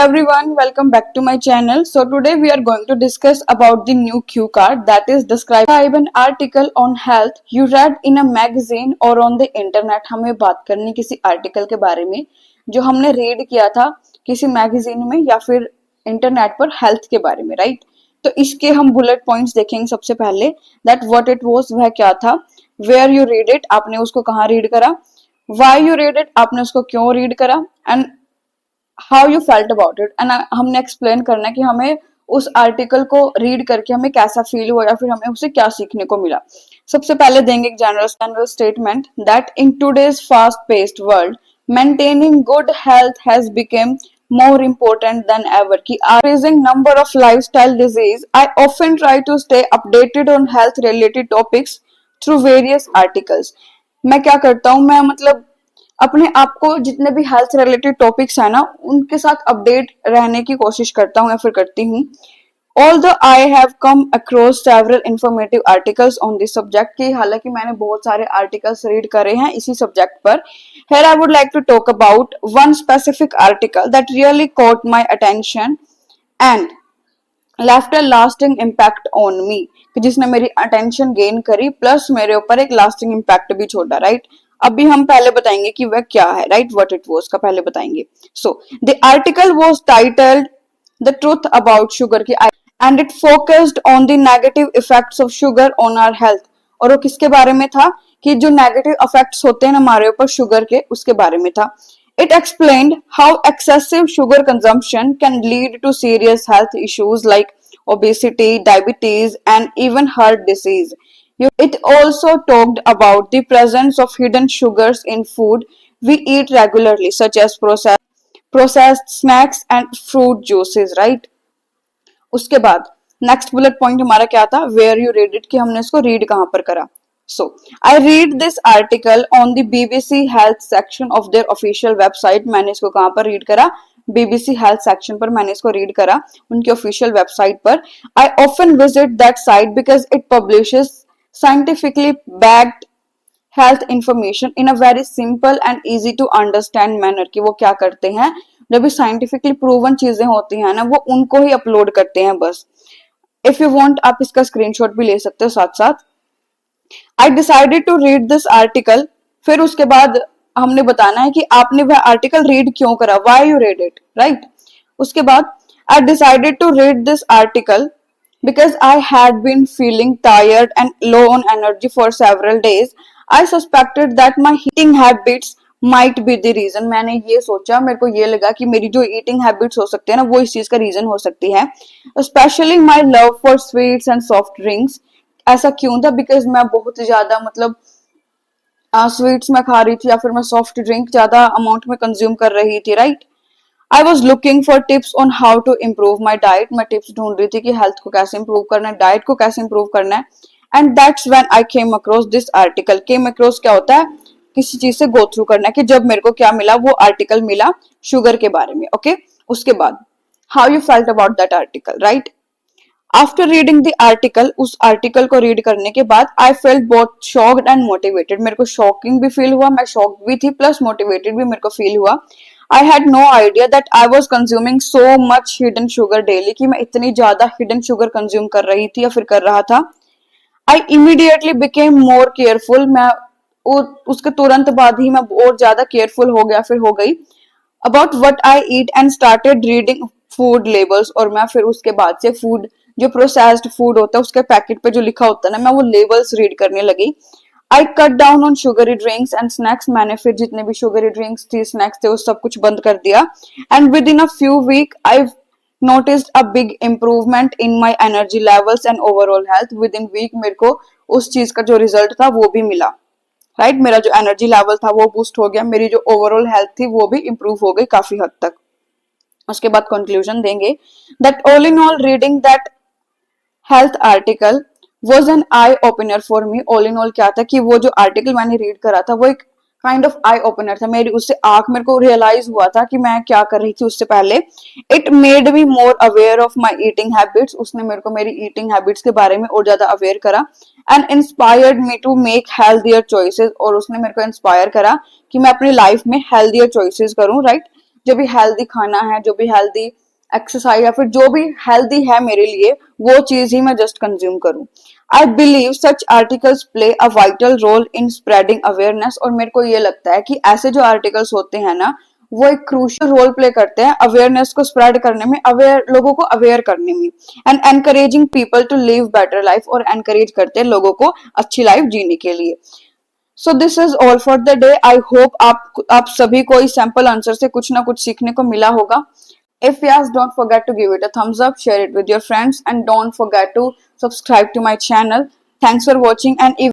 Everyone, welcome back to my channel. So today we are going to discuss about the new cue card, that is describe an article on health you read in a magazine or on the internet. हमें बात करनी किसी article के बारे में जो हमने read किया था किसी मैगजीन में या फिर इंटरनेट पर हेल्थ के बारे में, राइट? तो इसके हम बुलेट पॉइंट्स देखेंगे सबसे पहले, दैट व्हाट इट वाज, वह क्या था, वेयर यू रीड इट, आपने उसको कहाँ रीड करा, व्हाई यू रीड इट, आपने उसको क्यों रीड करा, and how you felt about it. And हमने एक्सप्लेन करना है कि हमें उस आर्टिकल को रीड करके हमें कैसा फील हुआ या फिर हमें उससे क्या सीखने को मिला। सबसे पहले देंगे एक general statement that in today's fast paced world maintaining good health has become more important than ever कि increasing number of lifestyle disease I often try to stay updated on health related topics through various articles। मैं क्या करता हूँ, मैं मतलब अपने आप को जितने भी हेल्थ रिलेटेड टॉपिक्स है ना उनके साथ अपडेट रहने की कोशिश करता हूँ या फिर करती हूँ। Although I have come across several informative articles on this subject कि हालांकि मैंने बहुत सारे articles read करे हैं इसी subject पर, here I would like to talk about one specific article that really caught my attention and left a lasting impact on me, कि जिसने मेरी attention gain करी प्लस मेरे ऊपर एक lasting impact भी छोड़ा, right? अभी हम पहले बताएंगे कि वह क्या है, right? What it was का पहले बताएंगे। So the article was titled The Truth About Sugar की and it focused on the negative effects of sugar on our health। और वो किसके बारे में था कि जो नेगेटिव इफेक्ट्स होते हैं हमारे ऊपर शुगर के, उसके बारे में था। It explained how excessive sugar consumption can lead to serious health issues like obesity, diabetes, and even heart disease. It also talked about the presence of hidden sugars in food we eat regularly, such as processed snacks and fruit juices, right? उसके बाद next bullet point हमारा क्या था, where you read it, कि हमने इसको read कहां पर करा। So I read this article on the BBC health section of their official website. मैंने इसको कहां पर रीड करा, बीबीसी हेल्थ सेक्शन पर मैंने इसको रीड करा, उनकी ऑफिशियल वेबसाइट पर। I often visit that site because it publishes scientifically backed health information in a very simple and easy to understand manner. कि वो क्या करते हैं, जब भी साइंटिफिकली प्रूवन चीजें होती हैं ना वो उनको ही अपलोड करते हैं बस। इफ यू वांट आप इसका स्क्रीनशॉट भी ले सकते हो साथ साथ। I decided to read this article, फिर उसके बाद हमने बताना है कि आपने वह आर्टिकल रीड क्यों करा, why you read it, right? उसके बाद I decided to read this article because I had been feeling tired and low on energy for several days. I suspected that my eating habits might be the reason। मैंने ये सोचा, मेरे को ये लगा कि मेरी जो eating habits हो सकती है ना वो इस चीज का रीजन हो सकती है। Especially my love for sweets and soft drinks। ऐसा क्यों था, बिकॉज मैं बहुत ज्यादा मतलब स्वीट्स में खा रही थी या फिर मैं सॉफ्ट ड्रिंक ज्यादा अमाउंट में कंज्यूम कर रही थी, right? I was looking for tips on how to improve my diet. मैं टिप्स ढूंढ रही थी कि हेल्थ को कैसे इम्प्रूव करना है, डाइट को कैसे इम्प्रूव करना है। And that's when I came across this article. Came across क्या होता है, किसी चीज से गो थ्रू करना है, कि जब मेरे को क्या मिला, वो आर्टिकल मिला शुगर के बारे में, ओके? उसके बाद how you felt about that article, right? After reading the article, उस आर्टिकल को रीड करने के बाद I felt both shocked and motivated. मेरे को शॉकिंग भी फील हुआ, मैं शॉक्ड भी थी, प्लस मोटिवेटेड भी मेरे को फील हुआ। I had no idea that I was consuming so much hidden sugar daily, कि मैं इतनी ज्यादा hidden sugar consume कर रही थी या फिर कर रहा था। I immediately became more careful। मैं उसके तुरंत बाद ही मैं और ज्यादा केयरफुल हो गया, फिर हो गई about what I eat and started reading food labels। और मैं फिर उसके बाद से फूड, जो प्रोसेस्ड फूड होता है उसके पैकेट पे जो लिखा होता है ना, मैं वो लेबल्स रीड करने लगी। I cut down on sugary drinks and snacks. मैंने फिर जितने भी शुगरी ड्रिंक्स थी, स्नैक्स थे, वो सब कुछ बंद कर दिया। And within a few week I noticed a big improvement in my energy levels and overall health. Within week मेरे को उस चीज का जो रिजल्ट था वो भी मिला, राइट? मेरा जो एनर्जी लेवल था वो बूस्ट हो गया, मेरी जो ओवरऑल हेल्थ थी वो भी इम्प्रूव हो गई काफी हद तक। उसके बाद कंक्लूजन देंगे that all in all reading that health article was an eye opener for me. All in all क्या था कि वो जो आर्टिकल मैंने रीड करा था वो एक काइंड ऑफ आई ओपनर था। मेरी उससे मेरे को रियलाइज हुआ था कि मैं क्या कर रही थी उससे पहले। It made me more aware of my eating habits. उसने मेरे को मेरी ईटिंग हैबिट्स के बारे में और ज्यादा अवेयर करा। And inspired me to make healthier choices. और उसने मेरे को इंस्पायर करा कि मैं अपनी लाइफ में हेल्थियर चॉइसेस करूं, राइट? जो भी हेल्दी खाना है, जो भी हेल्दी एक्सरसाइज या फिर जो भी हेल्दी है मेरे लिए, वो चीज ही मैं जस्ट कंज्यूम करूं। I believe such articles play a vital role in spreading awareness. और मेरे को ये लगता है कि ऐसे जो आर्टिकल्स होते हैं ना, वो एक क्रूशियल रोल प्ले करते हैं अवेयरनेस को स्प्रेड करने में, अवेयर लोगों को अवेयर करने में, and encouraging people to live better life, और एनकरेज करते हैं लोगों को अच्छी लाइफ जीने के लिए। So this is all for the day. I hope आप सभी को इस सैंपल आंसर से कुछ ना कुछ सीखने को मिला होगा। If yes, don't forget to give it a thumbs up, share it with your friends, and don't forget to subscribe to my channel. Thanks for watching, and if